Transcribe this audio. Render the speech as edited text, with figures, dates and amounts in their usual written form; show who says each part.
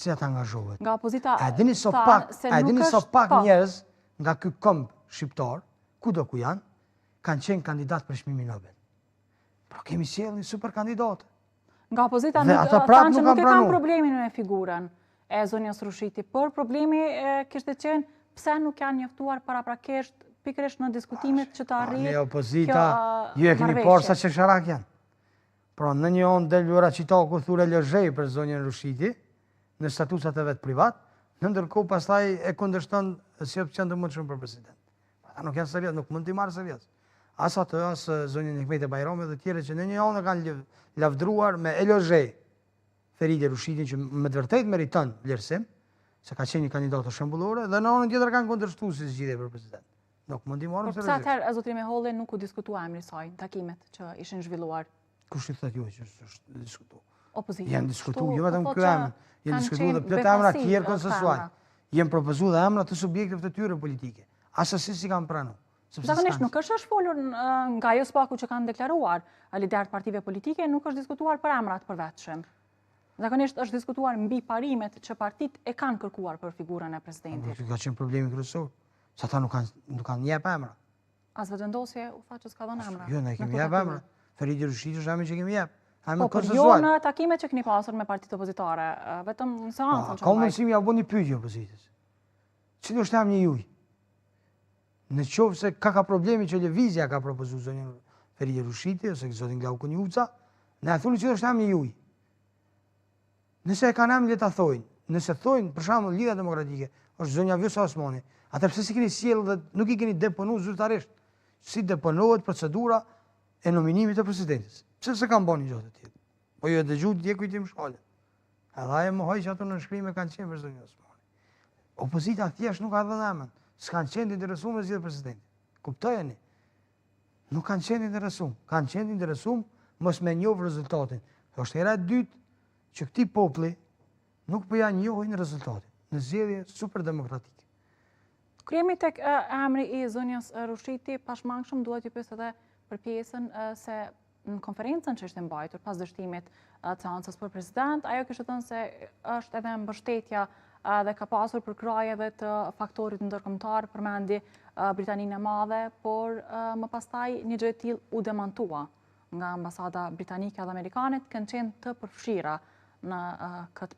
Speaker 1: që të angazhohet.
Speaker 2: Nga opozita
Speaker 1: A dini so pak njerëz nga ky këmbë shqiptar, kudo ku janë, kanë qenë kandidat për çmimin Nobel. Por kemi sjellë një super kandidat.
Speaker 2: Nga opozita nuk thanë që nuk e kanë problemin me figurën e zonjës Rushiti, por problemi kishte qenë pse nuk janë njoftuar paraprakisht pikërisht në diskutimet që të arrijë.
Speaker 1: Ne opozita, ju e keni parë sa çesharak janë. Pra në një onë del Lura Çitaku thure lëzhej për zonjën Rushiti, në statutat e vetë privat, në ndërkohë pastaj e kundërshton si opcion të më shumë për president. Ata nuk janë serioz, nuk mund t'i marrë serioz. As atë, as zonjën Hikmete Bajrami dhe tjere që në një onë kanë lavdruar me elozhej Feride Rushitin që me të vërtet meriton vlerësim, se ka qenë një kandidatë shembullore, dhe në onën tjetër kanë kundërshtuar si zgjidhje për president. Nuk mund t'i marrë seriozisht.
Speaker 2: Por pse atëherë zotëri Meholli nuk u diskutua emri i saj në takimet që ishin zhvilluar?
Speaker 1: Kush i thotë ju që është diskutuar?
Speaker 2: Opozita.
Speaker 1: Janë diskutuar jo vetëm ky emër, janë diskutuar dhe plot emra të tjerë konsensual. Janë propozuar dhe emra të subjekteve të tyre politike. Asesi si kanë pranuar.
Speaker 2: Zakonisht nuk është folur nga ajo spaku që kanë deklaruar liderët partive politike, nuk është diskutuar për emrat përvetshëm. Zakonisht është diskutuar mbi parimet që partitë e kanë kërkuar për figurën e presidentit.
Speaker 1: Ka qenë problemi kryesor, se ata nuk kanë jep emra.
Speaker 2: As vetëvendosje u tha që s'ka dhënë emra.
Speaker 1: Jo, ne kemi jep emra. Feridi Rushiti është emri që kemi jep.
Speaker 2: Po, jo në takimet që keni pasur me partitë opozitare, vetëm në seancën që
Speaker 1: ka mundësi ja bëni pyetje opozitës. Cili është emri juaj? Në qoftë se ka problemi që lëvizja ka propozuar zonjën Feridi Rushiti ose zotin Glauku Njuca, na thoni që është emri juaj. Nëse e kanë emrin le ta thojnë. Nëse thojnë për shembull Lidhja Demokratike, është zonja Vjosa Osmani, atëherë pse si keni sjellë dhe nuk i keni deponuar zyrtarisht? Si deponohet procedura e nominimit të presidentit? Pse se kanë bënë gjë të tillë? Po ju e dëgjoj dje kujtim shkollën. Edhe ai mohoi që ato në shkrime kanë qenë për zonjën Osmani. Opozita thjesht nuk ka dhënë emrin. S'kanë qenë të interesuar me zgjedhjen e presidentit. Kuptojeni? Nuk kanë qenë të interesuar. Kanë qenë të interesuar mos me njoh rezultatin. Është hera e dytë që këtij populli nuk po ja njohin rezultatin në zgjedhje super demokratike.
Speaker 2: Kur jemi tek emri i zonjës Rushiti, pashmangshëm duhet t'ju pyes edhe për pjesën se në konferencën që ishte mbajtur pas dështimit të seancës për president, ajo kishte thënë se është edhe mbështetja dhe ka pasur përkraje edhe të faktorit ndërkombëtar, përmendi Britaninë e Madhe, por më pastaj një gjë e tillë u demantua nga ambasada britanike dhe amerikane, kanë qenë të përfshira në këtë